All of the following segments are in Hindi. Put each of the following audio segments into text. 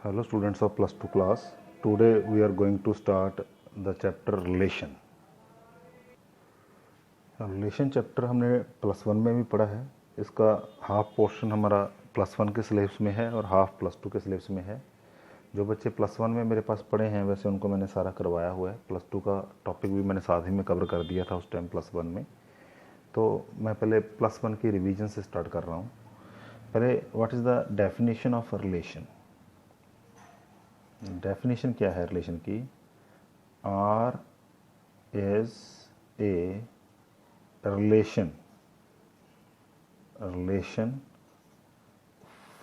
Hello students of plus 2 class. Today we are going to start the chapter relation. Relation chapter हमने प्लस वन में भी पढ़ा है. इसका हाफ पोर्शन हमारा प्लस वन के सिलेबस में है और हाफ प्लस टू के सिलेबस में है. जो बच्चे प्लस वन में मेरे पास पढ़े हैं वैसे उनको मैंने सारा करवाया हुआ है. प्लस टू का टॉपिक भी मैंने साथ ही में कवर कर दिया था उस टाइम प्लस वन में. तो मैं पहले प्लस वन की रिवीजन से स्टार्ट कर रहा हूँ. पहले what is the definition of relation. Definition क्या है रिलेशन की? R is a relation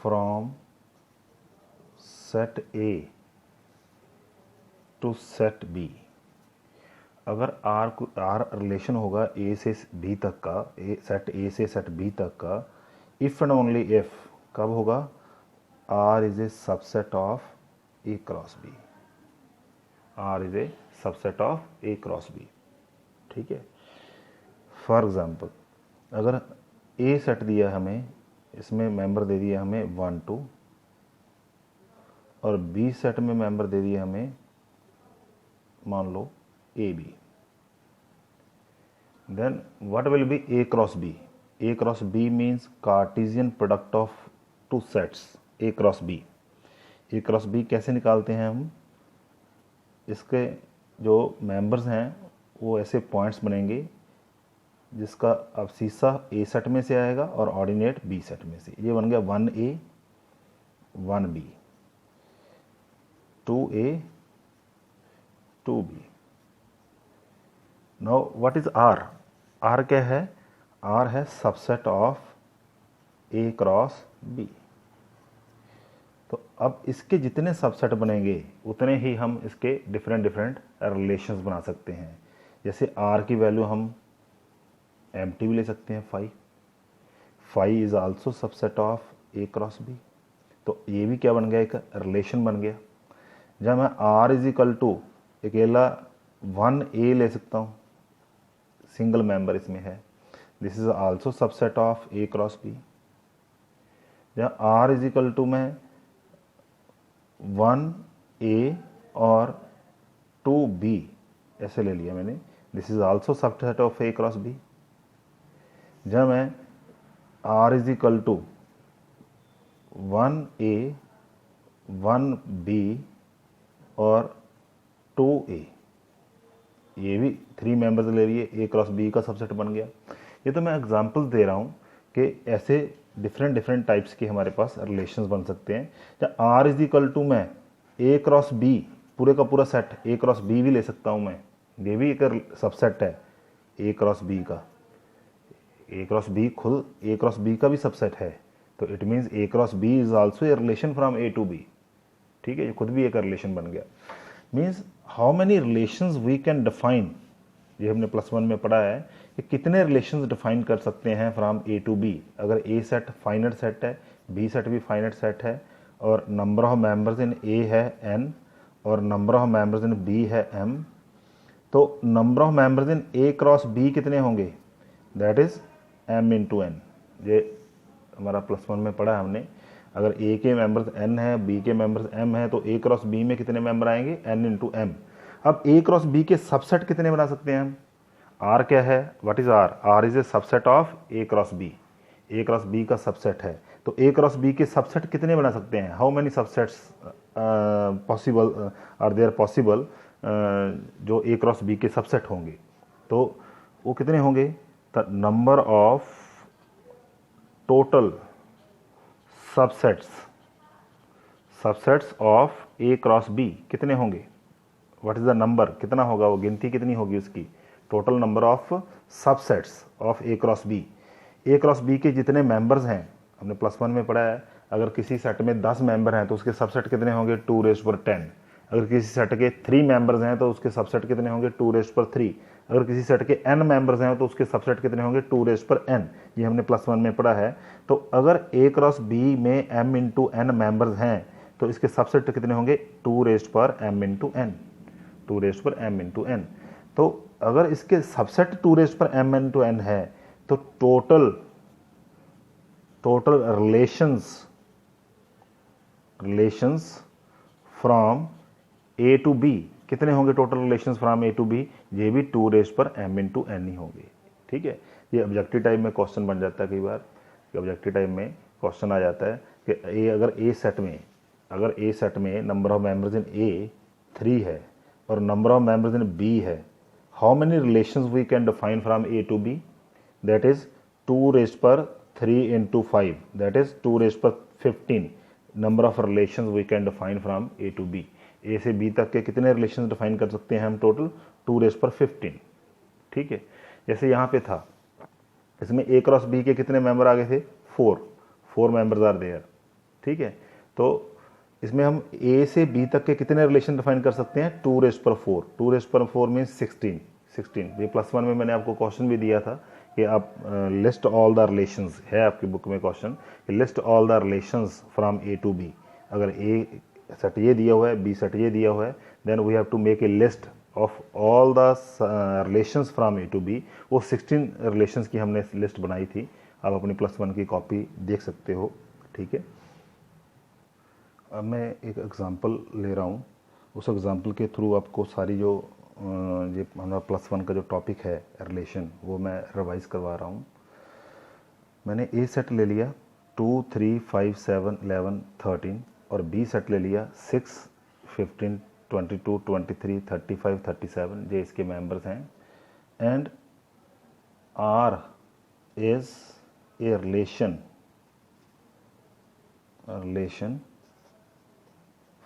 from set A to set B. अगर आर रिलेशन होगा ए से बी तक का, सेट ए से सेट बी तक का, इफ़ एंड ओनली इफ कब होगा? R is a subset of A cross B. R is a subset of A cross B. ठीक है. फॉर एग्जाम्पल अगर ए सेट दिया हमें, इसमें मेंबर दे दिया हमें 1 2 और बी सेट में मेंबर दे दिया हमें मान लो A B, then what will be A cross B? A cross B means Cartesian product of two sets A cross B. A cross B कैसे निकालते हैं हम? इसके जो मेंबर्स हैं वो ऐसे पॉइंट्स बनेंगे जिसका अब शीशा ए सेट में से आएगा और ऑर्डिनेट बी सेट में से. ये बन गया 1A 1B 2A 2B. Now what is R? R क्या है? आर है subset of A cross B. तो अब इसके जितने सबसेट बनेंगे उतने ही हम इसके डिफरेंट रिलेशंस बना सकते हैं. जैसे आर की वैल्यू हम एम्प्टी भी ले सकते हैं 5. 5 is also subset of A cross B. तो ये भी क्या बन गया? एक रिलेशन बन गया. जब मैं आर इज इक्वल टू अकेला 1A ले सकता हूँ, सिंगल मेंबर इसमें है, this is also subset of A cross B. जब आर इज इक्वल टू मैं 1A और 2B ऐसे ले लिया मैंने, this is also subset of A cross B. जब मैं R is equal to 1A 1B और 2A, ये भी 3 मेंबर्स ले लिए, ए क्रॉस बी का सबसेट बन गया. ये तो मैं एग्जांपल्स दे रहा हूँ कि ऐसे डिफरेंट टाइप्स के हमारे पास रिलेशंस बन सकते हैं. जब R इज इक्वल टू मैं ए क्रॉस बी पूरे का पूरा सेट ए क्रॉस बी भी ले सकता हूँ मैं, ये भी एक सबसेट है ए क्रॉस बी का. ए क्रॉस बी खुद ए क्रॉस बी का भी सबसेट है, तो it means A cross B is also a relation from A to B. ठीक है, ये खुद भी एक रिलेशन बन गया. Means how many relations we can define, ये हमने प्लस वन में पढ़ा है कि कितने रिलेशंस डिफाइन कर सकते हैं फ्रॉम ए टू बी. अगर ए सेट फाइनाइट सेट है, बी सेट भी फाइनाइट सेट है, और number of members in A है n और number of members in B है m, तो number of members in A cross B कितने होंगे? That is m into n. ये हमारा प्लस वन में पढ़ा है हमने. अगर a के मेंबर्स n है, b के मेंबर्स m है, तो a क्रॉस b में कितने मेंबर आएंगे? n into m. अब a क्रॉस b के सबसेट कितने बना सकते हैं हम? r क्या है? What is r? r is a subset of a cross b. a cross b का सबसेट है, तो a क्रॉस b के सबसेट कितने बना सकते हैं? How many subsets possible are there possible जो a क्रॉस b के सबसेट होंगे? तो वो कितने होंगे? The number of total subsets of A cross B कितने होंगे? What is the number? कितना होगा वो? गिनती कितनी होगी उसकी? Total number of subsets of A cross B. A cross B के जितने मेंबर्स हैं हमने प्लस वन में पढ़ा है. अगर किसी सेट में 10 मेंबर हैं तो उसके सबसेट कितने होंगे? 2⁻10. अगर किसी सेट के 3 मेंबर्स हैं तो उसके सबसेट कितने होंगे? 2⁻3. अगर किसी सेट के n मेंबर्स हैं तो उसके सबसेट कितने होंगे? 2⁻n. ये हमने प्लस वन में पढ़ा है. तो अगर a क्रॉस b में m इंटू n मेंबर्स हैं तो इसके सबसेट कितने होंगे? 2⁻m into n. 2⁻m into n. तो अगर इसके सबसेट 2⁻m इंटू n है तो total relations from A to B, कितने होंगे total relations from A to B, ये भी 2 रेज पर m इंटू एन ही होंगे। ठीक है, ये ऑब्जेक्टिव टाइप में क्वेश्चन बन जाता है कई बार, ऑब्जेक्टिव टाइप में क्वेश्चन आ जाता है कि अगर ए सेट में number of members in A 3 है और number of members in B है, how many relations we can define from A to B, that is 2 raise पर 3 इंटू 5, दैट इज 2 रेज पर 15 number of relations we can define from A to B. A से बी तक के कितने रिलेशंस डिफाइन कर सकते हैं हम टोटल, 2 रेज पर 15। ठीक है, जैसे यहाँ पे था, इसमें ए क्रॉस बी के कितने मेंबर आ गए थे, 4 मेंबर्स आर देयर। ठीक है, तो इसमें हम ए से बी तक के कितने रिलेशन डिफाइन कर सकते हैं, 2 रेज पर 4, 2 रेज पर 4 मीन्स 16। ये +1 में मैंने आपको क्वेश्चन भी दिया था कि आप लिस्ट ऑल द रिलेशंस, है आपकी बुक में question, list all the relations from A to B. अगर ए सेट ये दिया हुआ है, बी सेट ये दिया हुआ है, then we have to make a list of all the relations from A to B. वो 16 रिलेशंस की हमने लिस्ट बनाई थी, आप अपनी +1 की कॉपी देख सकते हो। ठीक है, अब मैं एक एग्ज़ाम्पल ले रहा हूँ, उस एग्ज़ाम्पल के थ्रू आपको सारी जो ये हमारा +1 का जो टॉपिक है रिलेशन, वो मैं रिवाइज़ करवा रहा हूँ। मैंने ए सेट ले लिया 2, 3, 5, 7, 11, 13 और बी सेट ले लिया 6, 15, 22, 23, 35, 37, ये इसके मेंबर्स हैं। And R is a relation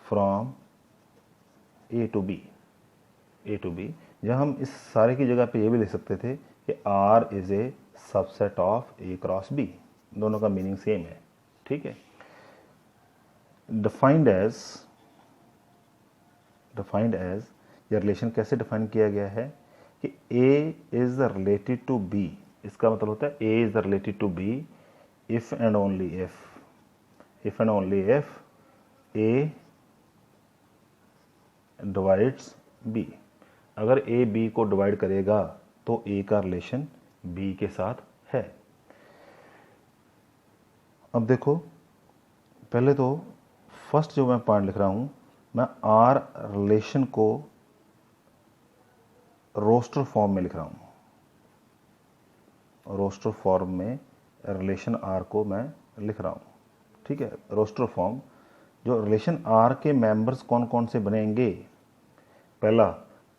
from A to B, जहाँ हम इस सारे की जगह पे ये भी लिख सकते थे कि R is a subset of A cross B, दोनों का मीनिंग सेम है। ठीक है, डिफाइंड एज ये रिलेशन कैसे डिफाइन किया गया है कि A is related to B, इसका मतलब होता है A is related to B if and only if A divides B। अगर A B को डिवाइड करेगा तो A का रिलेशन B के साथ है। अब देखो, पहले तो फर्स्ट जो मैं पॉइंट लिख रहा हूँ, मैं R रिलेशन को रोस्टर फॉर्म में लिख रहा हूँ। रोस्टर फॉर्म में रिलेशन R को मैं लिख रहा हूँ। ठीक है, रोस्टर फॉर्म, जो रिलेशन R के मेंबर्स कौन कौन से बनेंगे, पहला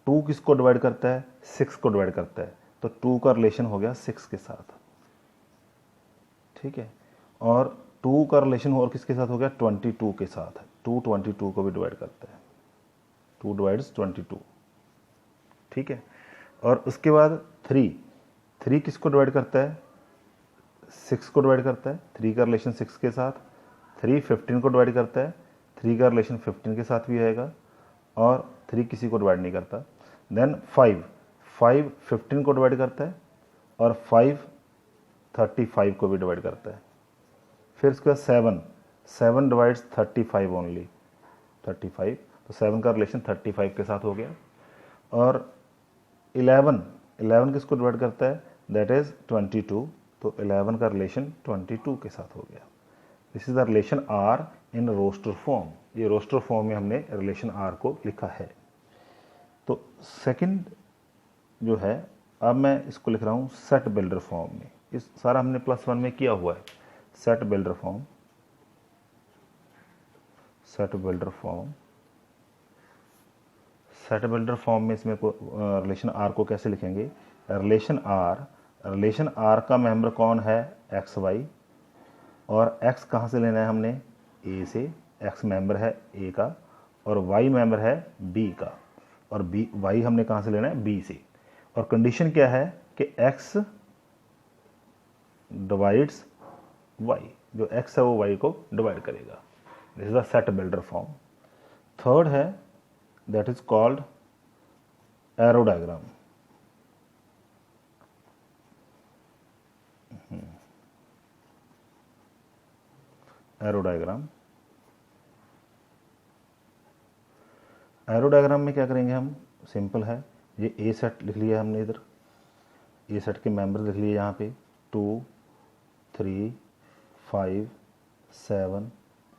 2 किसको डिवाइड करता है, 6 को डिवाइड करता है, तो 2 का रिलेशन हो गया 6 के साथ। ठीक है, और 2 का रिलेशन और किसके साथ हो गया, 22 के साथ। 2 22 को भी डिवाइड करता है, 2 डिवाइड्स 22। ठीक है, और उसके बाद 3 किसको डिवाइड करता है, 6 को डिवाइड करता है, 3 का रिलेशन 6 के साथ। 3 15 को डिवाइड करता है, 3 का रिलेशन 15 के साथ भी आएगा, और 3 किसी को डिवाइड नहीं करता। देन 5 15 को डिवाइड करता है, और 5 35 को भी डिवाइड करता है। फिर उसके बाद 7 डिवाइड्स 35 ओनली, 35, तो 7 का रिलेशन 35 के साथ हो गया। और 11 किसको डिवाइड करता है, दैट इज़ 22, तो 11 का रिलेशन 22 के साथ हो गया। This is the relation R in roster form. ये रोस्टर फॉर्म में हमने रिलेशन R को लिखा है। तो सेकंड जो है, अब मैं इसको लिख रहा हूँ सेट बिल्डर फॉर्म में। इस सारा हमने +1 में किया हुआ है। सेट बिल्डर फॉर्म में इसमें रिलेशन R को कैसे लिखेंगे, रिलेशन R का मेंबर कौन है, एक्स वाई, और x कहाँ से लेना है हमने, A से, x मेंबर है A का, और y मेंबर है B का, और y हमने कहाँ से लेना है, B से। और कंडीशन क्या है कि x डिवाइड्स y, जो x है वो y को डिवाइड करेगा। This is the set builder form. Third है, that is called arrow diagram. Arrow diagram में क्या करेंगे हम, सिंपल है, ये ए सेट लिख लिया हमने, इधर ए सेट के मेंबर लिख लिए यहाँ पे 2, 3, 5, 7,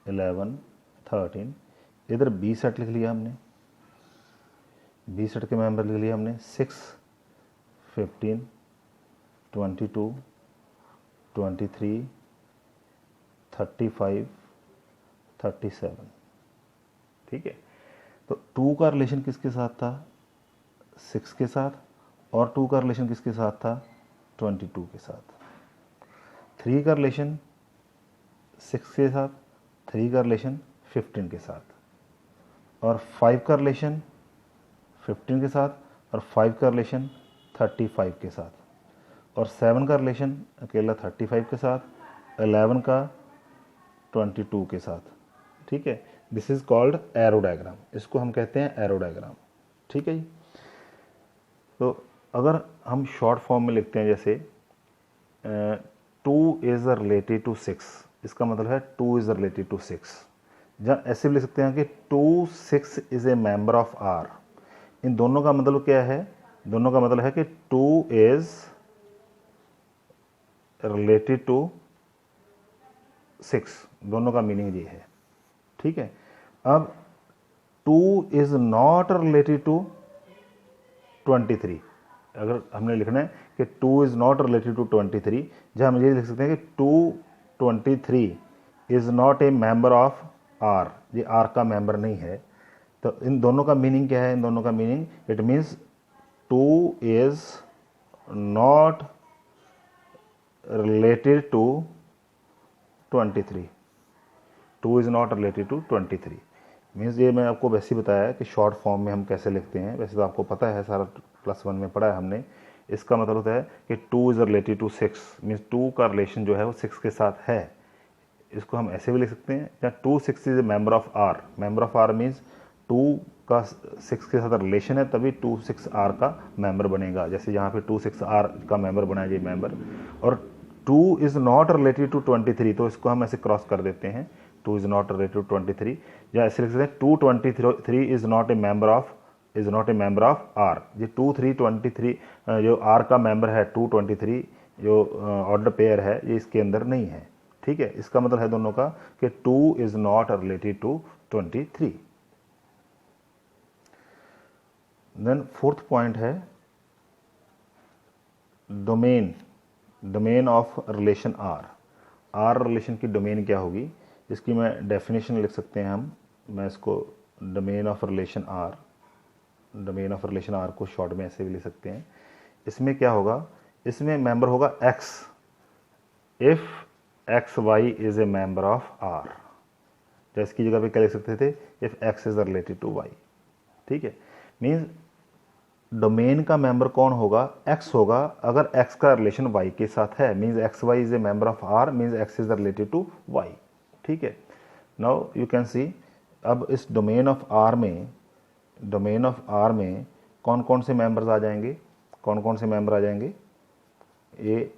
11, 13। इधर बी सेट लिख लिया हमने, बी सेट के मेंबर लिख लिया हमने 6, 15, 22, 23, 35, 37। ठीक है, तो 2 का रिलेशन किसके साथ था? 6 के साथ, और 2 का रिलेशन किसके साथ था? 22 के साथ। 3 का रिलेशन 6 के साथ, 3 का रिलेशन 15 के साथ, और 5 का रिलेशन 15 के साथ, और 5 का रिलेशन 35 के साथ, और 7 का रिलेशन अकेला 35 के साथ, 11 का 22 के साथ। ठीक है, this is called arrow diagram, इसको हम कहते हैं एरो डायग्राम। ठीक है जी, तो अगर हम शॉर्ट फॉर्म में लिखते हैं जैसे 2 इज रिलेटेड टू 6, इसका मतलब है 2 इज रिलेटेड टू 6। जहाँ ऐसे भी लिख सकते हैं कि 2, 6 is a member of R. इन दोनों का मतलब क्या है? दोनों का मतलब है कि 2 इज रिलेटेड टू 6, दोनों का मीनिंग ये है। ठीक है, अब 2 इज नॉट रिलेटेड टू 23। अगर हमने लिखना है कि 2 इज नॉट रिलेटेड टू 23, जहाँ हम ये लिख सकते हैं कि 223 is not a member of R, ये आर का मेंबर नहीं है। तो इन दोनों का मीनिंग क्या है? इन दोनों का meaning, it means 2 is not related to 23, 2 is not related to 23 means, ये मैं आपको वैसे ही बताया कि शॉर्ट फॉर्म में हम कैसे लिखते हैं, वैसे तो आपको पता है, सारा +1 में पढ़ा है हमने। इसका मतलब होता है कि 2 इज़ रिलेटेड टू 6 मीन्स 2 का रिलेशन जो है वो 6 के साथ है। इसको हम ऐसे भी लिख सकते हैं, या 2, 6 is a member of R. Member of R means 2 का 6 के साथ रिलेशन है, तभी 2, 6 आर का मेंबर बनेगा। जैसे यहाँ पे 2, 6 आर का मेंबर बना है ये मेंबर। और 2 इज़ नॉट रिलेटेड टू 23, तो इसको हम ऐसे क्रॉस कर देते हैं, 2 इज़ नॉट रिलेटेड टू 23, या ऐसे लिख सकते हैं 223 is not a member of R. ये 2, 3, 23 जो आर का मेंबर है, 223 जो ऑर्डर पेयर है, ये इसके अंदर नहीं है। ठीक है, इसका मतलब है दोनों का कि 2 is not related to 23। Then fourth point है domain of relation R relation की डोमेन क्या होगी, इसकी मैं डेफिनेशन लिख सकते हैं हम। मैं इसको डोमेन ऑफ रिलेशन आर को शॉर्ट में ऐसे भी लिख सकते हैं। इसमें क्या होगा? इसमें मेंबर होगा x, if x y is a member of R. तो इसकी जगह पे क्या लिख सकते थे? If x is related to y. ठीक है, मीन्स डोमेन का मेंबर कौन होगा? एक्स होगा, अगर एक्स का रिलेशन वाई के साथ है, means x y is a member of R, means x is related to y. ठीक है, नाउ यू कैन सी, अब इस डोमेन ऑफ आर में कौन कौन से मेंबर्स आ जाएंगे? कौन कौन से मेंबर आ जाएंगे? ये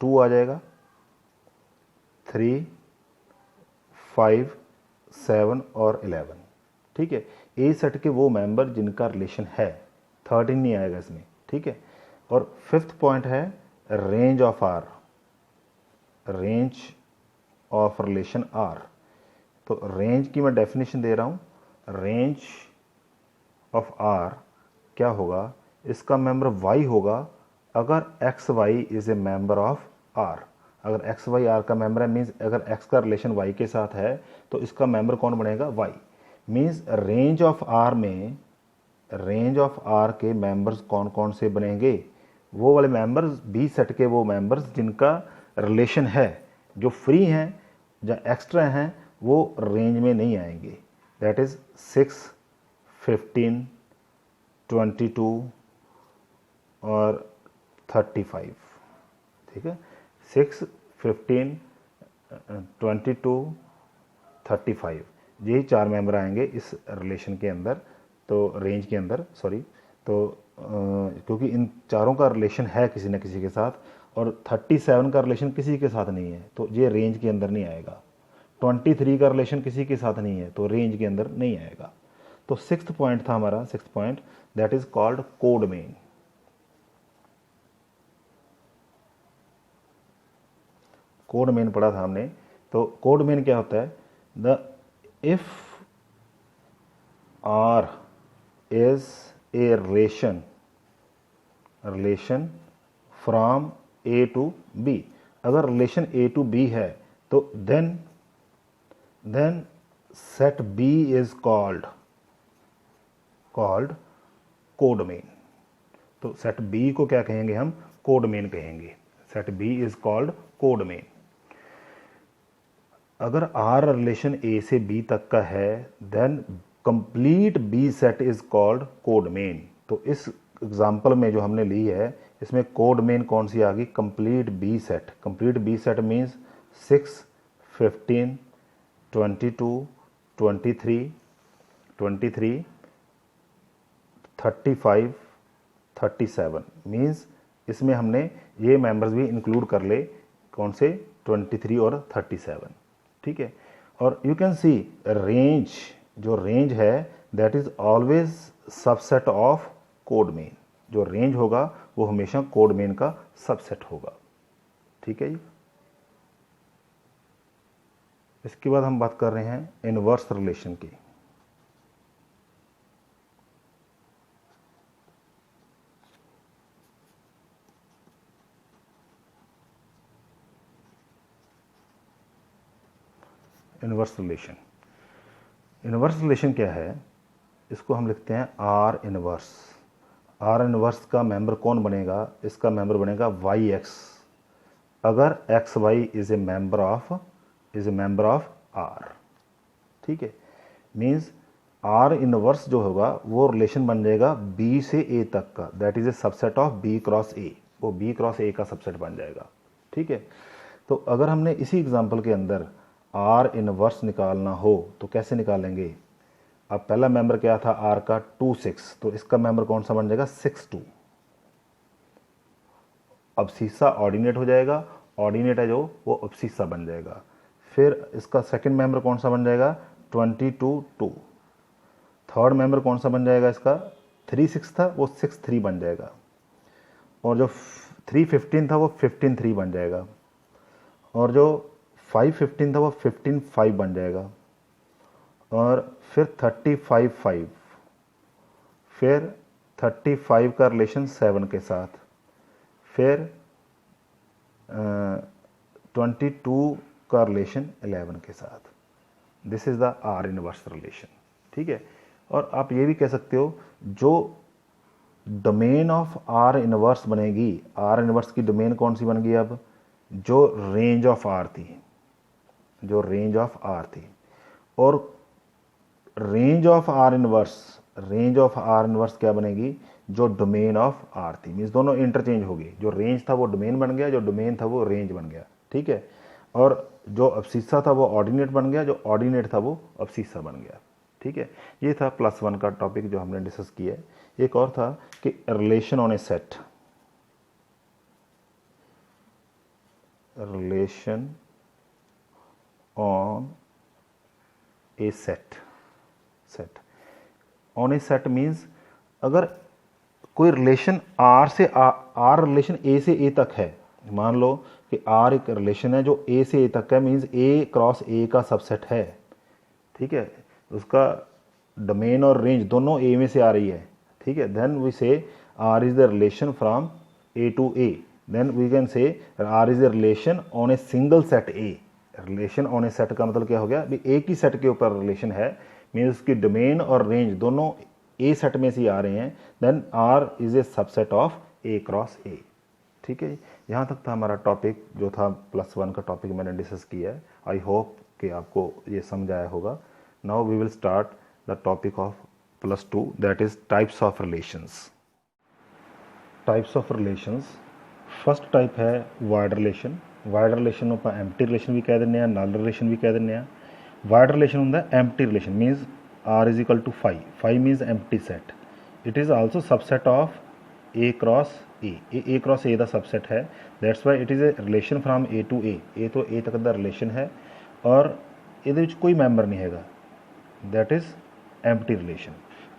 2 आ जाएगा, 3, 5, 7 और 11। ठीक है, ए सेट के वो मेंबर जिनका रिलेशन है, 13 नहीं आएगा इसमें। ठीक है, और फिफ्थ पॉइंट है रेंज ऑफ रिलेशन आर। तो रेंज की मैं डेफिनेशन दे रहा हूँ। रेंज ऑफ आर क्या होगा? इसका मेंबर वाई होगा अगर x y is a member of R. अगर एक्स वाई आर का मेंबर है, मीन्स अगर एक्स का रिलेशन वाई के साथ है, तो इसका मेंबर कौन बनेगा? Y. Means range of R के मेंबर्स कौन कौन से बनेंगे? वो वाले मेंबर्स, बी सेट के वो मेंबर्स जिनका रिलेशन है, जो फ्री हैं या एक्स्ट्रा हैं, वो रेंज में नहीं आएंगे। दैट इज 6, 15, 22 और 35। ठीक है, 6, 15, 22, 35, यही 4 मेंबर आएंगे इस रिलेशन के अंदर, तो रेंज के अंदर, सॉरी। तो क्योंकि इन चारों का रिलेशन है किसी न किसी के साथ, और 37 का रिलेशन किसी के साथ नहीं है, तो ये रेंज के अंदर नहीं आएगा। 23 का रिलेशन किसी के साथ नहीं है, तो रेंज के अंदर नहीं आएगा। तो सिक्स्थ पॉइंट था हमारा, sixth point, that is called कोडमेन। कोडमेन पढ़ा था हमने। तो कोडमेन क्या होता है? The if R is a relation from A to B। अगर रिलेशन A to B है तो then set B is called codomain. तो सेट B को क्या कहेंगे हम? कोडोमेन कहेंगे। Set B is called codomain. अगर R रिलेशन A से B तक का है then complete B set is called codomain. तो इस एग्जांपल में जो हमने ली है इसमें कोडोमेन कौन सी आ गई? Complete B set. Complete B set means 6, 15, 22, 23, 35, 37 means इसमें हमने ये मेंबर्स भी इंक्लूड कर ले। कौन से? 23 और 37। ठीक है। और यू कैन सी रेंज, जो रेंज है that is always subset of कोडमेन। जो रेंज होगा वो हमेशा कोडमेन का सबसेट होगा। ठीक है जी। इसके बाद हम बात कर रहे हैं इनवर्स रिलेशन की। इनवर्स रिलेशन, इनवर्स रिलेशन क्या है? इसको हम लिखते हैं आर इनवर्स। आर इनवर्स का मेंबर कौन बनेगा? इसका मेंबर बनेगा वाई एक्स, अगर x y is a member of R. ठीक है। मीन्स आर इनवर्स जो होगा वो रिलेशन बन जाएगा बी से ए तक का, that is a subset of B cross A. वो बी क्रॉस ए का सबसेट बन जाएगा। ठीक है। तो अगर हमने इसी एग्जांपल के अंदर आर इनवर्स निकालना हो तो कैसे निकालेंगे? अब पहला मेंबर क्या था आर का? 2, 6। तो इसका मेंबर कौन सा बन जाएगा? 6, 2। अबसीसा ऑर्डिनेट हो जाएगा, ऑर्डिनेट है जो वो अबसीसा बन जाएगा। फिर इसका सेकंड मेंबर कौन सा बन जाएगा? 22, 2। थर्ड मेंबर कौन सा बन जाएगा इसका? 3, 6 था वो 6, 3 बन जाएगा। और जो 3, 15 था वो 15, 3 बन जाएगा। और जो 5, 15 था वो 15, 5 बन जाएगा। और फिर 35, 5, फिर 35 का रिलेशन 7 के साथ, फिर 22 का रिलेशन 11 के साथ। This is the are inverse relation. ठीक है। और आप ये भी कह सकते हो जो डोमेन ऑफ आर इनवर्स बनेगी, आर इनवर्स की डोमेन कौन सी बन गई? अब जो रेंज ऑफ आर थी, जो रेंज ऑफ आर थी। और रेंज ऑफ आर इनवर्स क्या बनेगी? जो डोमेन ऑफ आर थी। मीन्स दोनों इंटरचेंज हो गए। जो रेंज था वो डोमेन बन गया, जो डोमेन था वो रेंज बन गया। ठीक है। और जो अबसीसा था वो ऑर्डिनेट बन गया, जो ऑर्डिनेट था वो अबसीसा बन गया। ठीक है। ये था +1 का टॉपिक जो हमने डिस्कस किया है। एक और था कि relation on a set, relation on a set on a set means अगर कोई रिलेशन आर से आर रिलेशन ए से ए तक है। मान लो कि आर एक रिलेशन है जो ए से ए तक है, मीन्स ए क्रॉस ए का सबसेट है। ठीक है। उसका डोमेन और रेंज दोनों ए में से आ रही है। ठीक है। Then we say R is the relation from A to A. Then we can say R is the relation on a single set A. Relation on a set का मतलब क्या हो गया? अभी एक ही सेट के ऊपर रिलेशन है, मीन्स उसकी डोमेन और रेंज दोनों ए सेट में से आ रहे हैं। Then R is a subset of A cross A. ठीक है। यहाँ तक था हमारा टॉपिक जो था +1 का टॉपिक मैंने डिस्कस किया है। आई होप कि आपको ये समझ आया होगा। Now we will start the topic of +2 that is types of relations. Types of relations, first type है वाइड रिलेशन। वाइड रिलेशन ਨੂੰ ਆਪਾਂ ਐਮਪਟੀ ਰਿਲੇਸ਼ਨ ਵੀ ਕਹਿ ਦਿੰਦੇ ਆ, ਨਲ ਰਿਲੇਸ਼ਨ ਵੀ ਕਹਿ ਦਿੰਦੇ ਆ। ਵਾइड रिलेशन ਹੁੰਦਾ empty relation means R is equal to 5। 5 means empty set. It is also subset of A cross A cross A का सबसेट है। That's why it is a relation from A to A तो ए तक का रिलेशन है और ये कोई मैंबर नहीं है। That is empty relation.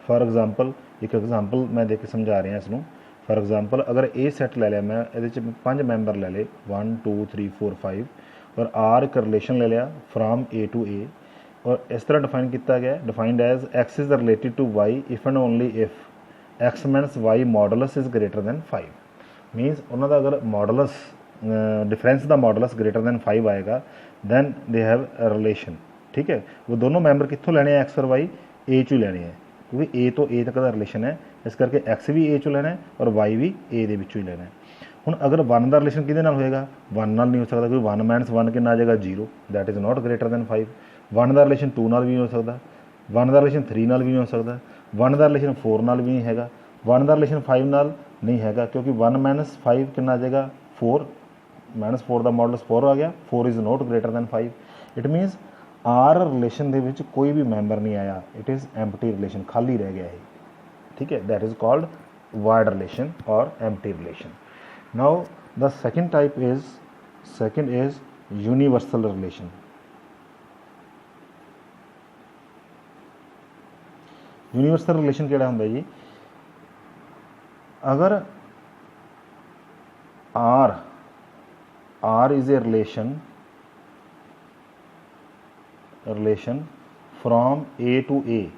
For example एक एग्जाम्पल मैं दे के समझा रहा इसनों। फॉर एग्जाम्पल अगर ए सैट ले लिया मैं ये 5 मैंबर ले ले 1 2 3 4 5 और आर एक रिलेशन ले लिया फ्राम ए टू ए। और इस तरह डिफाइन किया गया, defined as x is related to y if and only if x minus y modulus is greater than 5। Means उन्होंने अगर मॉडुलस डिफरेंस का मॉडुलस ग्रेटर दैन 5 आएगा दैन दे हैव रिलेशन। ठीक है, वो दोनों मैंबर कितों लेने एक्स और वाई ए चो लेने हैं, क्योंकि ए तो ए तक का रिलेशन है, इस करके एक्स भी ए चो लेना है और वाई भी ए दे विचों ही लेना है। हुण अगर 1 का रिलेशन किहदे नाल होएगा, 1 नाल नहीं हो सकता, क्योंकि 1 माइनस 1 कितना आ जाएगा 0, that is not greater than 5। 1 का रिलेशन 2 नाल भी नहीं हो सकता, 1 का रिलेशन 3 नाल भी नहीं हो सकता, 1 का रिलेशन 4 नाल भी नहीं हैगा, 1 का रिलेशन 5 नाल नहीं हैगा, क्योंकि 1 माइनस 5 कितना आ जाएगा 4, माइनस 4 का मॉडुलस 4 आ गया, 4 is not greater than 5। It means R relation दे विच कोई भी मैंबर नहीं आया, इट इज़ एम्प्टी रिलेशन, खाली रह गया है। ठीक है, that is called void relation और empty relation. Now the second type is universal relation. Universal relation केड़ा हुंदा जी, अगर R is a relation from A to A,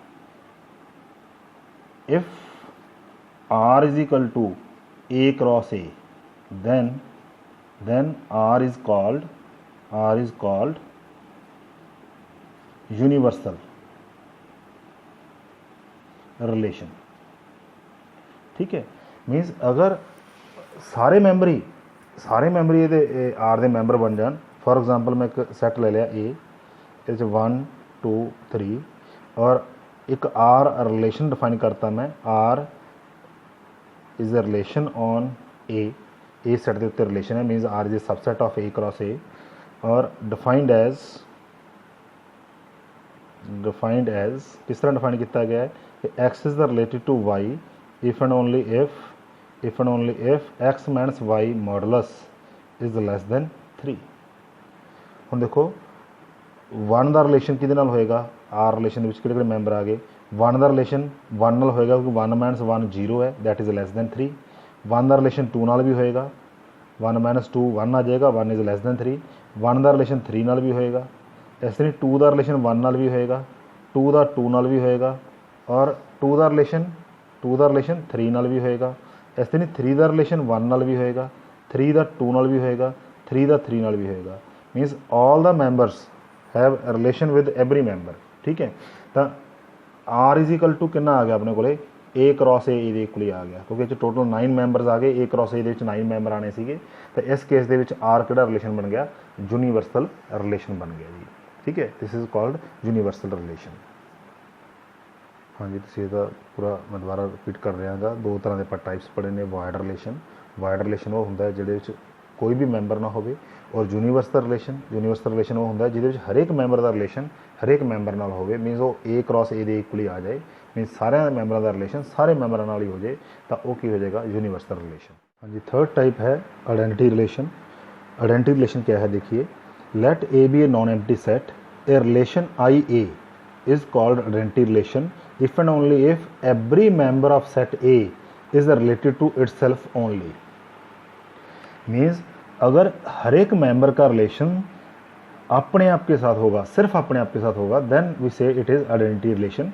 if R is equal to A cross A, then R is called universal relation। ठीक है, मीन्स अगर सारे मैंबर ही ये आर दे मैंबर बन जान, फॉर एग्जांपल मैं एक सैट ले लिया ए, इस 1 2 3 और एक आर रिलेशन डिफाइन करता मैं, R is a relation on a set के उत्ते रिलेशन है, means R is a subset of A cross A, और डिफाइंड एज किस तरह डिफाइन किया गया है कि x is the related to y if and only if x minus y modulus is less than 3। हुण देखो 1 का रिलेशन किहदे नाल होएगा, आर रिलेशन विच किहड़े मैंबर आ गए, 1 का रिलेशन 1 नाल होएगा क्योंकि 1 माइनस 1 0 है, दैट इज़ लेस दैन 3। 1 का रिलेशन 2 नाल भी होएगा, 1 माइनस 2 1 आ जाएगा, 1 इज़ लेस दैन 3। 1 का रिलेशन 3 नाल भी होएगा, इस तरह 2 का रिलेशन 1 नाल भी होएगा, 2 का 2 नाल भी होएगा, और 2 का रिलेशन 3 नाल भी होएगा, इस तरह 3 का रिलेशन 1 नाल भी होएगा, 3 का 2 नाल भी होएगा, 3 का 3 नाल भी होएगा। मीनस all the members have relation with every member. ठीक है, तो आर इज इक्वल टू कितना आ गया अपने को, ए क्रॉस ए दे इक्वल ही आ गया, क्योंकि टोटल 9 मैंबरस आ गए, ए क्रॉस ए दे 9 मैंबर आने सीगे, तो इस केस दे विच आर किहड़ा रिलेशन बन गया, यूनिवर्सल रिलेशन बन गया जी। ठीक है, this is called universal relation. हाँ जी, तुसीं इहदा पूरा मैं दोबारा रिपीट कर रहा गा, 2 तरह के टाइप्स पढ़े ने। वाइड रिलेशन वो हुंदा है जिहदे विच कोई भी मैंबर ना होवे, और यूनिवर्सल रिलेशन वो हुंदा है जिहदे विच हर एक मैंबर का रिलेशन हर एक मैंबर नाल होवे, मीनस वो ए क्रॉस ए दे इक्वल ही आ जाए, मीनस सारे मैंबरां का रिलेशन सारे मैंबरां नाल ही हो जाए, तो वो की हो जाएगा यूनिवर्सल रिलेशन। हाँ जी, थर्ड टाइप है आइडेंटिटी रिलेशन। आइडेंटिटी रिलेशन क्या है, देखिए, let A be a non empty set, A relation I A is called identity relation if and only if every member of set A is related to itself only। Means अगर हर एक मेंबर का रिलेशन अपने आप के साथ होगा, सिर्फ अपने आप के साथ होगा, then we say it is identity relation.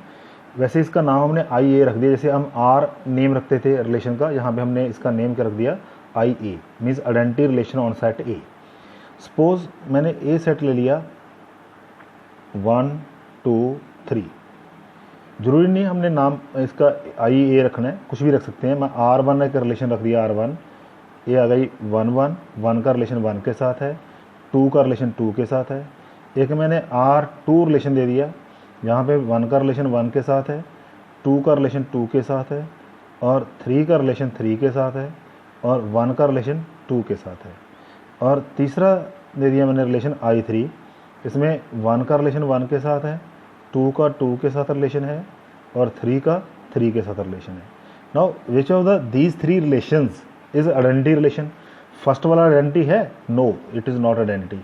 वैसे इसका नाम हमने आई ए रख दिया, जैसे हम आर नेम रखते थे रिलेशन का, यहाँ पे हमने इसका नेम क्या रख दिया, I A, means identity relation on set A. Suppose मैंने ए सेट ले लिया 1 2 3, जरूरी नहीं हमने नाम इसका आई ए रखना है, कुछ भी रख सकते हैं। मैं R1 का रिलेशन रख दिया, R1, ये आ गई 1 का रिलेशन 1 के साथ है, 2 का रिलेशन 2 के साथ है, एक मैंने R2 रिलेशन दे दिया, यहाँ पे 1 का रिलेशन 1 के साथ है, 2 का रिलेशन 2 के साथ है, और 3 का रिलेशन 3 के साथ है, और 1 का रिलेशन 2 के साथ है, और तीसरा दे दिया मैंने रिलेशन I3, इसमें 1 का रिलेशन 1 के साथ है, 2 का 2 के साथ रिलेशन है, और 3 का 3 के साथ रिलेशन है। Now which of these 3 relations is identity relation? First वाला आइडेंटिटी है? No, it is not identity.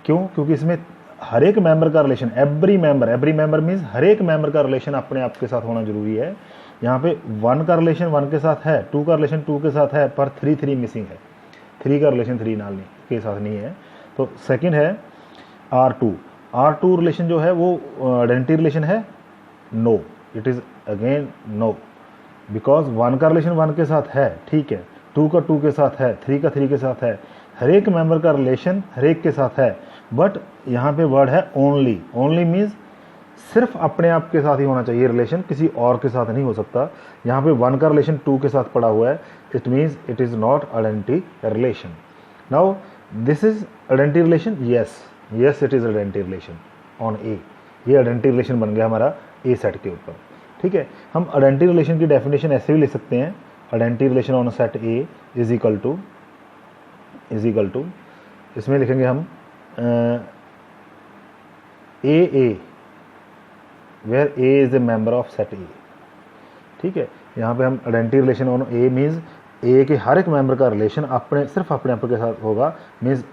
क्यों? क्योंकि इसमें हर एक मेंबर का रिलेशन, एवरी मेंबर मीन्स हर एक मेंबर का रिलेशन अपने आप के साथ होना जरूरी है। यहाँ पे 1 का रिलेशन 1 के साथ है, 2 का रिलेशन 2 के साथ है, पर 3 मिसिंग है, 3 का रिलेशन 3 नाल नहीं के साथ नहीं है। तो सेकंड है R2, R2 रिलेशन जो है वो आइडेंटिटी रिलेशन है? No, it is again no, because 1 का रिलेशन 1 के साथ है, ठीक है, 2 का 2 के साथ है, 3 का 3 के साथ है, हर एक मेंबर का रिलेशन हर एक के साथ है, बट यहाँ पे वर्ड है ओनली। ओनली मीन्स सिर्फ अपने आप के साथ ही होना चाहिए रिलेशन, किसी और के साथ नहीं हो सकता। यहाँ पे 1 का रिलेशन 2 के साथ पड़ा हुआ है, it means it is not identity relation. Now this is identity relation, yes it is identity relation on A. ये आइडेंटिटी रिलेशन बन गया हमारा ए सेट के ऊपर, ठीक है। हम आइडेंटिटी रिलेशन की डेफिनेशन ऐसे भी लिख सकते हैं, identity relation on set A is equal to इसमें लिखेंगे हम A where A is a member of set A, ठीक है। यहाँ पे हम identity relation on A means A के हर एक मेंबर का रिलेशन सिर्फ अपने आप के साथ होगा। मीन्स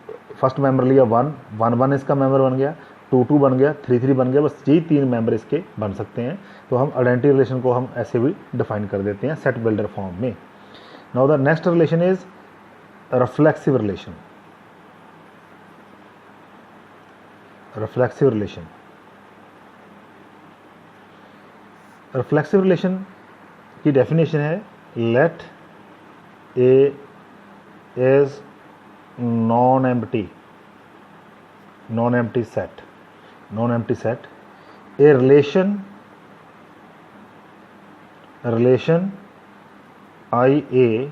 फर्स्ट मेंबर लिया 1 इसका मेंबर बन गया, 2 बन गया, 3 बन गया, बस यही 3 मेंबर इसके बन सकते हैं। तो हम आइडेंटिटी रिलेशन को हम ऐसे भी डिफाइन कर देते हैं सेट बिल्डर फॉर्म में। Now the next relation is reflexive relation. Reflexive relation की डेफिनेशन है, let A is non empty set A relation I A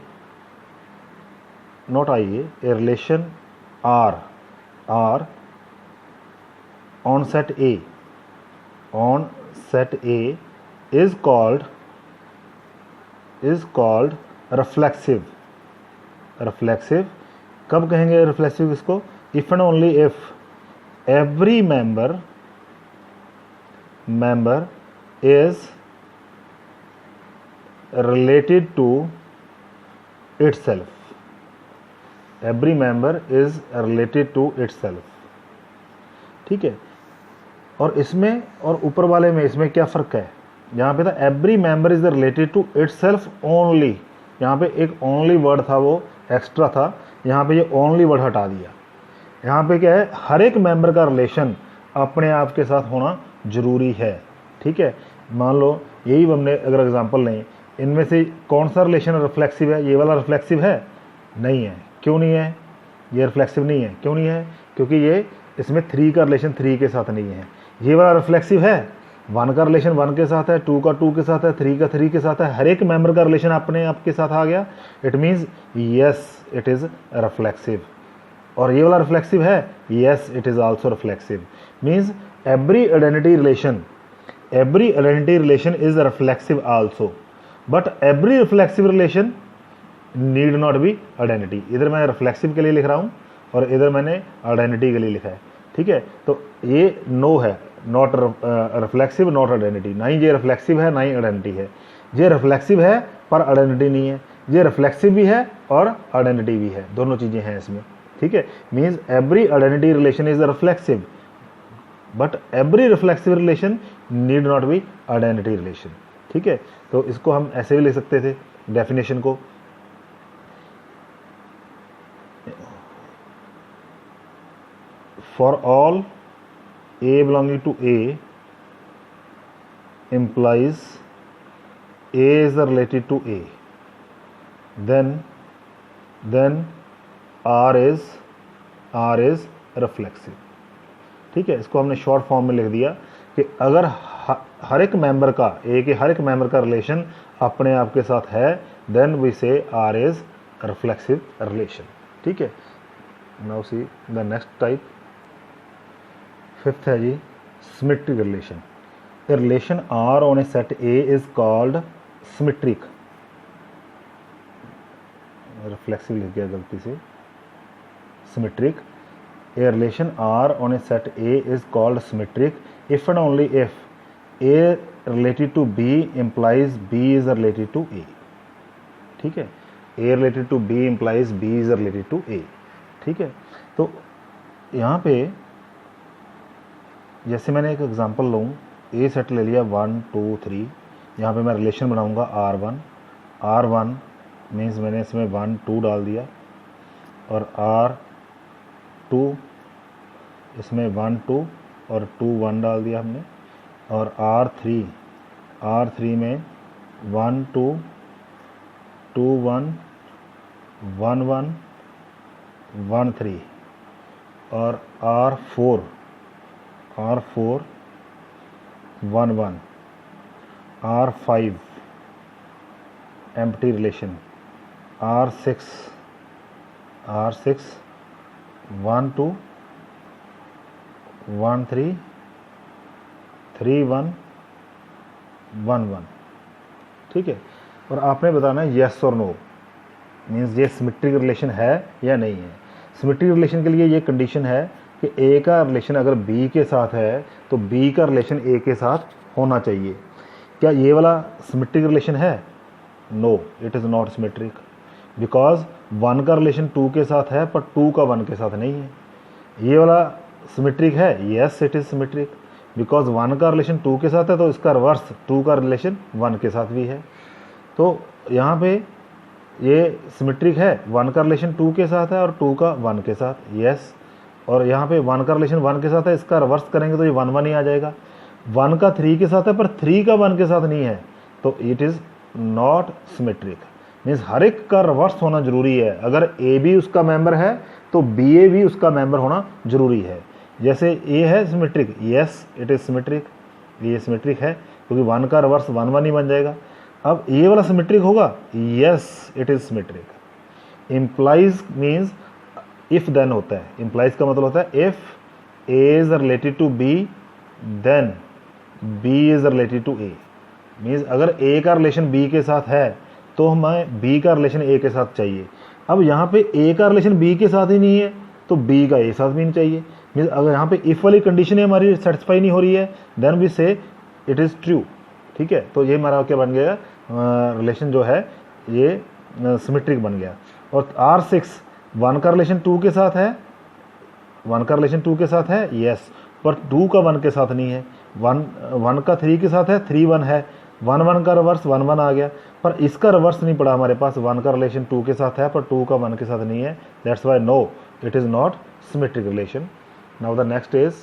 not IA, a relation R on set A is called reflexive। कब कहेंगे रिफ्लेक्सिव इसको? if and only if every member is related to itself। Every member is related to itself, ठीक है। और इसमें और ऊपर वाले में इसमें क्या फ़र्क है? यहाँ पे था every member is related to itself only, यहाँ पे एक ओनली वर्ड था वो एक्स्ट्रा था, यहाँ पे ये ओनली वर्ड हटा दिया। यहाँ पे क्या है, हर एक मेंबर का रिलेशन अपने आप के साथ होना जरूरी है, ठीक है। मान लो यही हमने अगर एग्जांपल लें, इनमें से कौन सा रिलेशन रिफ्लेक्सिव है? ये वाला रिफ्लेक्सिव है? नहीं है। क्यों नहीं है? ये रिफ्लेक्सिव नहीं है। क्यों नहीं है? क्योंकि ये इसमें 3 का रिलेशन 3 के साथ नहीं है। ये वाला रिफ्लेक्सिव है, 1 का रिलेशन 1 के साथ है, 2 का 2 के साथ है, 3 का 3 के साथ है, हर एक मेंबर का रिलेशन अपने आप के साथ आ गया, it means yes it is reflexive. और ये वाला रिफ्लेक्सिव है, yes it is also reflexive. Means every identity relation is reflexive also, but every reflexive relation need not be identity. इधर मैं रिफ्लेक्सिव के लिए लिख रहा हूँ और इधर मैंने आइडेंटिटी के लिए लिखा है, ठीक है। तो ये नो है, नॉट रिफ्लेक्सिव नॉट आइडेंटिटी। ना ही ये रिफ्लेक्सिव है ना ही आइडेंटिटी है। ये रिफ्लेक्सिव है पर आइडेंटिटी नहीं है, ये रिफ्लेक्सिव भी है और आइडेंटिटी भी है, दोनों चीज़ें हैं इसमें, ठीक है। Means every identity relation is reflexive, but every reflexive relation need not be identity relation, ठीक है। तो इसको हम ऐसे भी लिख सकते थे डेफिनेशन को, for all A belonging to A implies A is related to A, then R is reflexive, ठीक है। इसको हमने शॉर्ट फॉर्म में लिख दिया कि अगर हर एक मेंबर का A के हर एक मेंबर का रिलेशन अपने आप के साथ है, then we say R is reflexive relation, ठीक है। Now see the next type, 5th है जी symmetric relation. The relation R on a set A is called symmetric. Reflexive लिख गया गलती से, symmetric. A relation R on a set A is called symmetric if and only if A related to B implies B is related to A, ठीक है। A related to B implies B is related to A, ठीक है। तो यहाँ पे जैसे मैंने एक एग्जांपल लूँ, ए सेट ले लिया 1 2 3, यहाँ पे मैं रिलेशन बनाऊँगा R1 मीन्स मैंने इसमें 1 2 डाल दिया, और R2 इसमें 1 2 और 2 1 डाल दिया हमने, और R3 में 1 2 2 1 1 1 1 3, और R4 1 1, R5 empty relation, R6 1 2 1 3 3 1 1 1, ठीक है। और आपने बताना है येस और नो, मीन्स ये सिमेट्रिक रिलेशन है या नहीं है। सिमेट्रिक रिलेशन के लिए ये कंडीशन है कि ए का रिलेशन अगर बी के साथ है तो बी का रिलेशन ए के साथ होना चाहिए। क्या ये वाला सिमेट्रिक रिलेशन है? No, it is not symmetric, because 1 का रिलेशन 2 के साथ है पर 2 का 1 के साथ नहीं है। ये वाला सिमेट्रिक है? Yes, it is symmetric, because 1 का रिलेशन 2 के साथ है तो इसका रिवर्स 2 का रिलेशन 1 के साथ भी है। तो यहाँ पे ये सिमेट्रिक है, 1 का रिलेशन 2 के साथ है और 2 का 1 के साथ, यस। और यहाँ पे 1 का रिलेशन 1 के साथ है, इसका रिवर्स करेंगे तो ये 1 1 ही आ जाएगा। 1 का 3 के साथ है पर 3 का 1 के साथ नहीं है, तो it is not symmetric. Means हर एक का रिवर्स होना जरूरी है। अगर ए भी उसका मेंबर है तो बी ए भी उसका मेंबर होना जरूरी है। जैसे ए है symmetric, yes it is symmetric, ये सिमेट्रिक है क्योंकि 1 का रिवर्स 1 1 ही बन जाएगा। अब ए वाला सिमेट्रिक होगा? Yes it is symmetric. Implies means if then होता है, इम्प्लाइज का मतलब होता है if A is related to B then B is related to A. Means अगर ए का रिलेशन बी के साथ है तो हमें बी का रिलेशन ए के साथ चाहिए। अब यहाँ पे ए का रिलेशन बी के साथ ही नहीं है तो बी का ए साथ भी नहीं चाहिए। मीन्स अगर यहाँ पे इफ वाली कंडीशन हमारी सेटिस्फाई नहीं हो रही है then we say it is true, ठीक है। तो ये हमारा क्या बन गया, रिलेशन जो है ये सिमेट्रिक बन गया। और R6 1 का रिलेशन 2 के साथ है, 1 का रिलेशन 2 के साथ है, यस, पर 2 का 1 के साथ नहीं है। 1 का 3 के साथ है, 3 1 है, 1 1 का रिवर्स 1 1 आ गया, पर इसका रिवर्स नहीं पड़ा हमारे पास। 1 का रिलेशन 2 के साथ है पर 2 का 1 के साथ नहीं है, that's why no it is not symmetric relation. Now the next is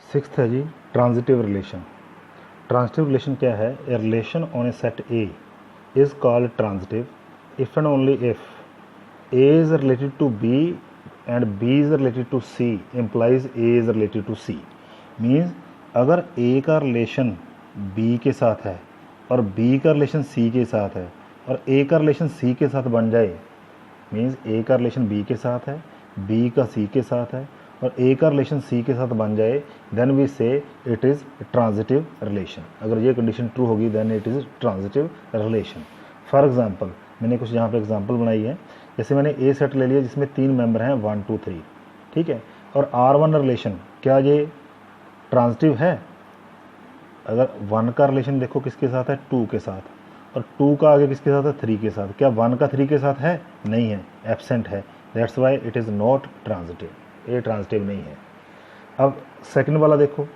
6th है जी, ट्रांजिटिव रिलेशन। ट्रांजिटिव रिलेशन क्या है? A relation on a set A is called transitive if and only if A is related to B and B is related to C implies A is related to C। Means अगर A का रिलेशन B के साथ है और B का रिलेशन C के साथ है और A का रिलेशन C के साथ बन जाए, मीन्स A का रिलेशन B के साथ है, B का C के साथ है और A का रिलेशन C के साथ बन जाए, then we say it is transitive relation. अगर ये कंडीशन ट्रू होगी then it is transitive relation. For example मैंने कुछ यहाँ पे एग्जांपल बनाई है। जैसे मैंने ए सेट ले लिया जिसमें 3 मेंबर हैं 1 2 3, ठीक है, और R1 रिलेशन, क्या ये ट्रांजिटिव है? अगर 1 का रिलेशन देखो किसके साथ है, 2 के साथ, और 2 का आगे किसके साथ है, 3 के साथ। क्या 1 का 3 के साथ है? नहीं है, एब्सेंट है, that's why it is not transitive, ये ट्रांजिटिव नहीं है। अब सेकंड वाला देखो,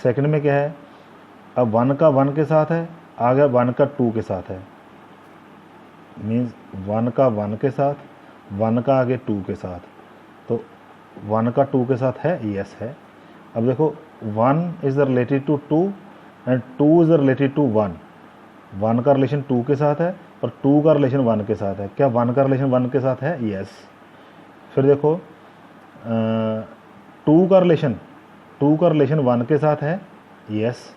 सेकंड में क्या है, अब 1 का 1 के साथ है, आगे 1 का 2 के साथ है, मीन्स 1 का 1 के साथ, 1 का आगे 2 के साथ, तो 1 का 2 के साथ है, यस है। अब देखो 1 is related to 2 and 2 is related to 1। 1 का रिलेशन 2 के साथ है और 2 का रिलेशन 1 के साथ है। क्या 1 का रिलेशन 1 के साथ है? यस। फिर देखो 2 का रिलेशन 1 के साथ है, यस,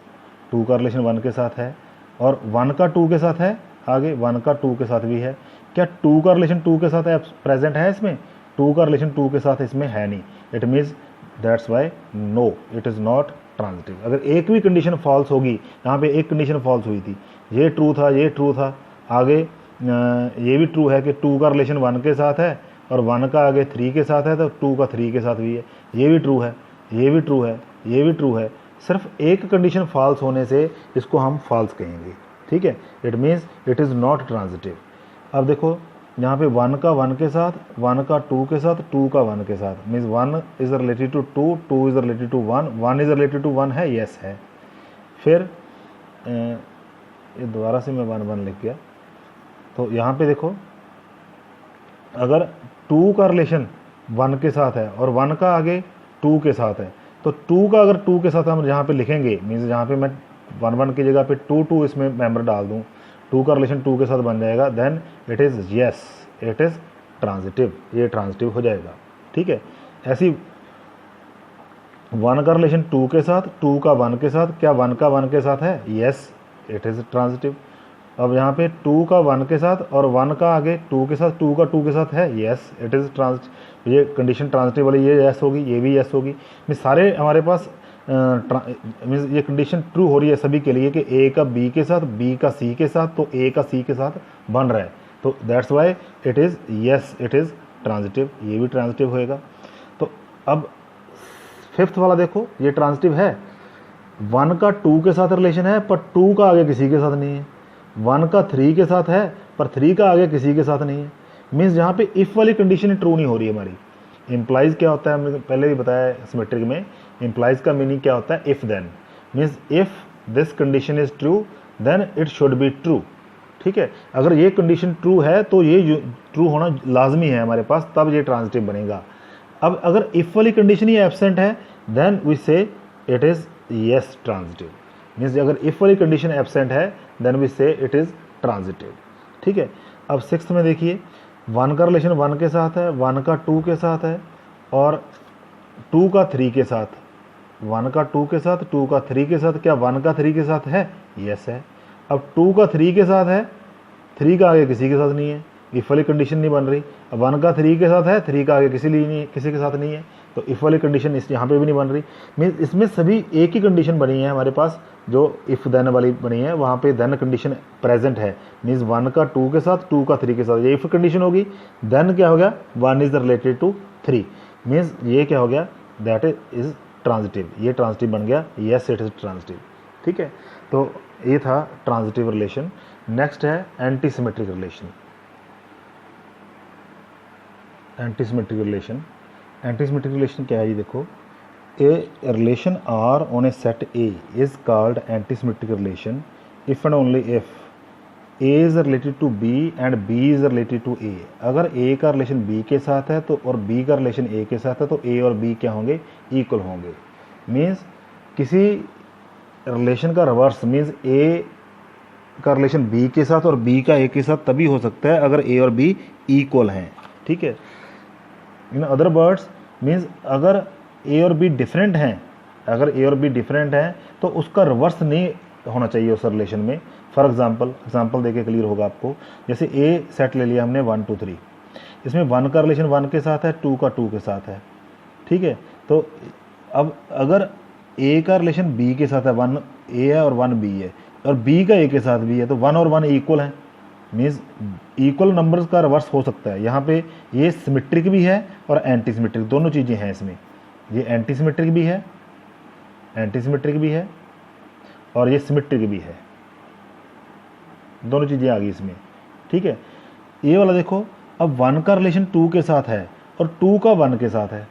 2 का रिलेशन 1 के साथ है, और 1 का 2 के साथ है, आगे 1 का 2 के साथ भी है। क्या 2 का रिलेशन 2 के साथ प्रेजेंट है इसमें? 2 का रिलेशन 2 के साथ इसमें है नहीं, it means that's why no it is not transitive. अगर एक भी कंडीशन फॉल्स होगी, यहाँ पे एक कंडीशन फॉल्स हुई थी, ये ट्रू था, ये ट्रू था, आगे ये भी ट्रू है कि 2 का रिलेशन 1 के साथ है और 1 का आगे 3 के साथ है, तो 2 का 3 के साथ भी है, ये भी ट्रू है, ये भी ट्रू है, ये भी ट्रू है। सिर्फ एक कंडीशन फॉल्स होने से इसको हम फॉल्स कहेंगे, ठीक है, it means it is not transitive. अब देखो यहाँ पे 1 का 1 के साथ, 1 का 2 के साथ, 2 का 1 के साथ, means 1 is related to 2, 2 is related to 1, 1 is related to 1 है, यस है। फिर ये दोबारा से मैं 1 1 लिख गया, तो यहाँ पे देखो अगर 2 का रिलेशन 1 के साथ है और 1 का आगे 2 के साथ है, तो 2 का अगर 2 के साथ हम यहाँ पे लिखेंगे, मीन्स यहाँ पे मैं 1 1 की जगह पे 2 2 इसमें मेंबर डाल दूँ, 2 का रिलेशन 2 के साथ बन जाएगा, then it is yes, it is transitive, ये ट्रांजिटिव हो जाएगा। ठीक है, ऐसी 1 का रिलेशन 2 के साथ, 2 का 1 के साथ, क्या 1 का 1 के साथ है? Yes, it is transitive. अब यहाँ पे 2 का 1 के साथ और 1 का आगे 2 के साथ, 2 का 2 के साथ है, यस इट इज़ ट्रांजिटिव। ये कंडीशन ट्रांजिटिव वाली ये यस होगी, ये भी यस होगी। मीन्स सारे हमारे पास मीन्स ये कंडीशन ट्रू हो रही है सभी के लिए कि ए का बी के साथ, बी का सी के साथ, तो ए का सी के साथ बन रहा है, तो that's why it is yes, it is transitive, ये भी ट्रांजिटिव होएगा। तो अब 5th वाला देखो, ये ट्रांजिटिव है। 1 का 2 के साथ रिलेशन है पर 2 का आगे किसी के साथ नहीं है। 1 का 3 के साथ है पर 3 का आगे किसी के साथ नहीं है। मीन्स यहाँ पे इफ़ वाली कंडीशन ट्रू नहीं हो रही है हमारी। इम्प्लाइज क्या होता है, हमने पहले भी बताया है सिमेट्रिक में, इम्प्लाइज का मीनिंग क्या होता है? If then, means if this condition is true then it should be true. ठीक है, अगर ये कंडीशन ट्रू है तो ये ट्रू होना लाजमी है हमारे पास, तब ये ट्रांजिटिव बनेगा। अब अगर इफ़ वाली कंडीशन ही एब्सेंट है then we say it is yes transitive. Means अगर इफ़ वाली कंडीशन एब्सेंट है then we say it is transitive. ठीक है, अब 6th में देखिए, 1 का रिलेशन 1 के साथ है, 1 का 2 के साथ है और 2 का 3 के साथ। 1 का 2 के साथ, 2 का 3 के साथ, क्या 1 का 3 के साथ है? यस है। अब 2 का 3 के साथ है, 3 का आगे किसी के साथ नहीं है, इफ़ वाली कंडीशन नहीं बन रही। अब 1 का 3 के साथ है, 3 का आगे किसी के साथ नहीं है, तो इफ़ वाली कंडीशन इस यहाँ पे भी नहीं बन रही। मीन्स इसमें सभी एक ही कंडीशन बनी है हमारे पास, जो इफ़ देन वाली बनी है, वहाँ पे देन कंडीशन प्रेजेंट है। मीन्स 1 का 2 के साथ, 2 का 3 के साथ, ये इफ़ कंडीशन होगी। देन क्या हो गया? 1 इज़ रिलेटेड टू 3, मीन्स ये क्या हो गया? दैट इज़ ट्रांजिटिव, ये ट्रांजिटिव बन गया, यस इट इज़ ट्रांजिटिव। ठीक है, तो ये था ट्रांजिटिव रिलेशन। नेक्स्ट है anti symmetric relation. Anti symmetric relation, anti symmetric relation क्या है ये देखो, a relation R on a set A is called anti symmetric relation if and only if A is related to B and B is related to A. अगर ए का रिलेशन बी के साथ है तो और बी का रिलेशन ए के साथ है तो ए और बी क्या होंगे? इक्वल होंगे। मीन्स किसी रिलेशन का रिवर्स, मीन्स ए का रिलेशन बी के साथ और बी का ए के साथ तभी हो सकता है अगर ए और बी इक्वल हैं। ठीक है, इन अदर वर्ड्स मीन्स अगर ए और बी डिफरेंट हैं, अगर ए और बी डिफरेंट हैं तो उसका रिवर्स नहीं होना चाहिए उस रिलेशन में। फॉर एग्जांपल देके क्लियर होगा आपको। जैसे ए सेट ले लिया हमने 1 2 3, इसमें 1 का रिलेशन 1 के साथ है, 2 का 2 के साथ है। ठीक है, तो अब अगर ए का रिलेशन बी के साथ है, 1 ए है और 1 बी है, और बी का ए के साथ भी है, तो 1 और 1 इक्वल हैं। मीन्स इक्वल नंबर्स का रिवर्स हो सकता है। यहाँ पे ये सिमेट्रिक भी है और एंटी सिमेट्रिक, दोनों चीज़ें हैं इसमें। ये एंटी सिमेट्रिक भी है, एंटी सिमेट्रिक भी है और ये सिमेट्रिक भी है, दोनों चीज़ें आ गई इसमें। ठीक है, ये वाला देखो, अब 1 का रिलेशन 2 के साथ है और 2 का 1 के साथ है,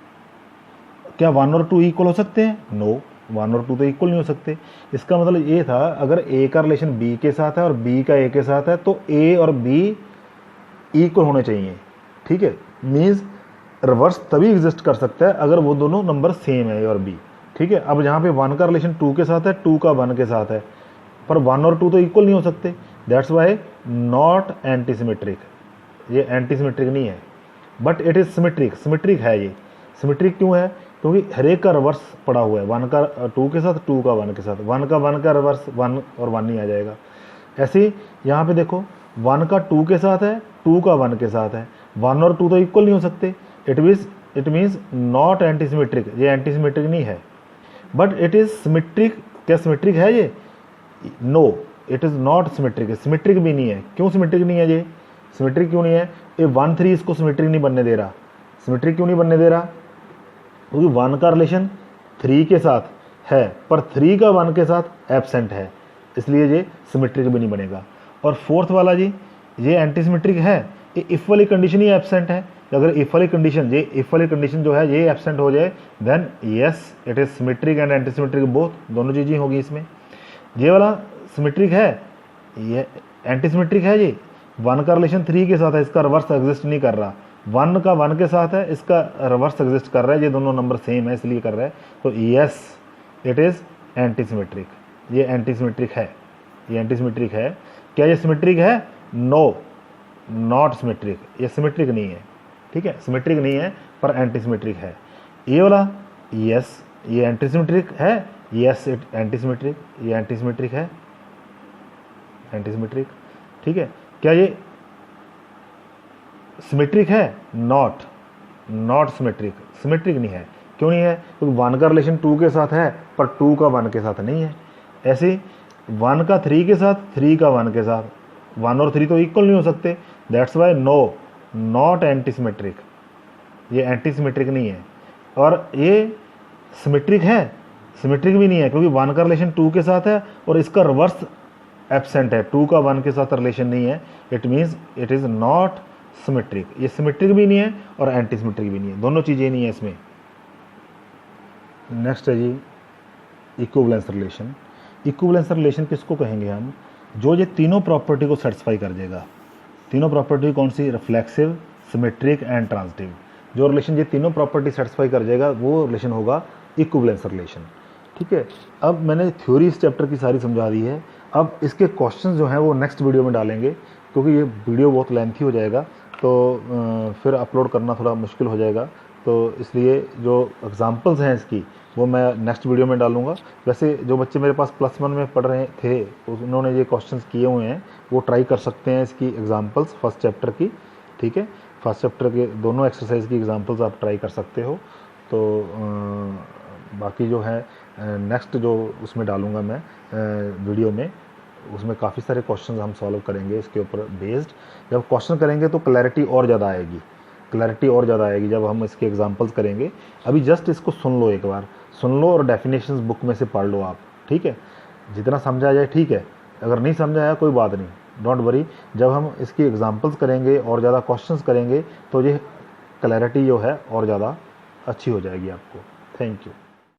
क्या 1 और 2 इक्वल हो सकते हैं? नो, 1 और 2 तो इक्वल नहीं हो सकते। इसका मतलब ये था अगर ए का रिलेशन बी के साथ है और बी का ए के साथ है तो ए और बी इक्वल होने चाहिए। ठीक है, मीन्स रिवर्स तभी एग्जिस्ट कर सकता है अगर वो दोनों नंबर सेम है, ए और बी। ठीक है, अब यहाँ पे 1 का रिलेशन 2 के साथ है, 2 का 1 के साथ है, पर 1 और 2 तो इक्वल नहीं हो सकते। That's why not anti symmetric, ये एंटी सिमेट्रिक नहीं है, but it is symmetric. Symmetric है ये। सिमेट्रिक क्यों है? क्योंकि हर एक का रिवर्स पड़ा हुआ है, 1 का 2 के साथ, 2 का 1 के साथ, 1 का 1 का रिवर्स 1 और 1 नहीं आ जाएगा। ऐसे ही यहाँ पे देखो, 1 का 2 के साथ है, 2 का 1 के साथ है, 1 और 2 तो इक्वल नहीं हो सकते। It means not anti symmetric, ये एंटी सिमेट्रिक नहीं है, बट इट इज़ सिमेट्रिक। क्या सिमेट्रिक है ये? No, it is not symmetric, symmetric भी नहीं है। क्यों सिमेट्रिक नहीं है ये? सिमेट्रिक क्यों नहीं है? ये 1 3 इसको सिमेट्रिक नहीं बनने दे रहा। सिमेट्रिक क्यों नहीं बनने दे रहा? क्योंकि 1 का रिलेशन 3 के साथ है पर 3 का 1 के साथ एब्सेंट है, इसलिए ये सिमेट्रिक भी नहीं बनेगा। और 4th वाला जी, ये एंटी सिमेट्रिक है, ये इफ़ वाली कंडीशन ही एब्सेंट है। अगर इफ़ वाली कंडीशन जो है ये एब्सेंट हो जाए then yes it is symmetric and anti symmetric both, दोनों चीज़ें होगी इसमें। ये वाला सिमेट्रिक है, ये एंटी सिमेट्रिक है। ये 1 का रिलेशन 3 के साथ है, इसका रिवर्स एग्जिस्ट नहीं कर रहा, 1 का 1 के साथ है, इसका रिवर्स एग्जिस्ट कर रहा है, ये दोनों नंबर सेम है इसलिए कर रहा है, तो yes it is anti symmetric. ये एंटी सिमेट्रिक है, ये एंटी सिमेट्रिक है। क्या ये सिमेट्रिक है? नो, नॉट सिमेट्रिक, ये सिमेट्रिक नहीं है, ठीक है, सिमेट्रिक नहीं है पर एंटी सिमेट्रिक है। ये वाला यस ये एंटी सिमेट्रिक है, यस इट एंटी सिमेट्रिक, ये एंटी सिमेट्रिक है, एंटी सिमेट्रिक, ठीक है। क्या ये सिमेट्रिक है? नॉट, नॉट सिमेट्रिक, सिमेट्रिक नहीं है। क्यों नहीं है? क्योंकि 1 का रिलेशन 2 के साथ है पर 2 का 1 के साथ नहीं है। ऐसे 1 का 3 के साथ, 3 का 1 के साथ, 1 और 3 तो इक्वल नहीं हो सकते, that's why no, not anti symmetric, ये एंटी सिमेट्रिक नहीं है। और ये सिमेट्रिक है? सिमेट्रिक भी नहीं है, क्योंकि 1 का रिलेशन 2 के साथ है और इसका रिवर्स एब्सेंट है, 2 का 1 के साथ रिलेशन नहीं है, it means it is not symmetric. ये सिमेट्रिक भी नहीं है और एंटी सिमेट्रिक भी नहीं है, दोनों चीज़ें नहीं है इसमें। नेक्स्ट है जी इक्विवेलेंस रिलेशन। इक्विवेलेंस रिलेशन किसको कहेंगे हम? जो ये तीनों प्रॉपर्टी को सेटिस्फाई कर देगा। तीनों प्रॉपर्टी कौन सी? Reflexive, symmetric and transitive. जो रिलेशन ये तीनों प्रॉपर्टी सेटिस्फाई कर जाएगा वो रिलेशन होगा इक्विवेलेंस रिलेशन, ठीक है। अब मैंने थ्योरी इस चैप्टर की सारी समझा दी है। अब इसके क्वेश्चन जो हैं वो नेक्स्ट वीडियो में डालेंगे, क्योंकि ये वीडियो बहुत लेंथी हो जाएगा, तो फिर अपलोड करना थोड़ा मुश्किल हो जाएगा, तो इसलिए जो एग्जांपल्स हैं इसकी वो मैं नेक्स्ट वीडियो में डालूंगा। वैसे जो बच्चे मेरे पास +1 में पढ़ रहे थे उन्होंने ये क्वेश्चंस किए हुए हैं, वो ट्राई कर सकते हैं इसकी एग्जांपल्स फर्स्ट चैप्टर की, ठीक है। फर्स्ट चैप्टर के दोनों एक्सरसाइज की एग्जांपल्स आप ट्राई कर सकते हो। तो बाकी जो है नेक्स्ट जो उसमें डालूंगा मैं वीडियो में, उसमें काफ़ी सारे क्वेश्चंस हम सॉल्व करेंगे इसके ऊपर बेस्ड। जब क्वेश्चन करेंगे तो क्लैरिटी और ज़्यादा आएगी, क्लैरिटी और ज़्यादा आएगी जब हम इसके एग्जांपल्स करेंगे। अभी जस्ट इसको सुन लो, एक बार सुन लो और डेफिनेशंस बुक में से पढ़ लो आप, ठीक है। जितना समझा जाए ठीक है, अगर नहीं समझा आया कोई बात नहीं, डोंट वरी। जब हम इसकी एग्जांपल्स करेंगे और ज़्यादा क्वेश्चंस करेंगे तो ये क्लैरिटी जो है और ज़्यादा अच्छी हो जाएगी आपको। Thank you.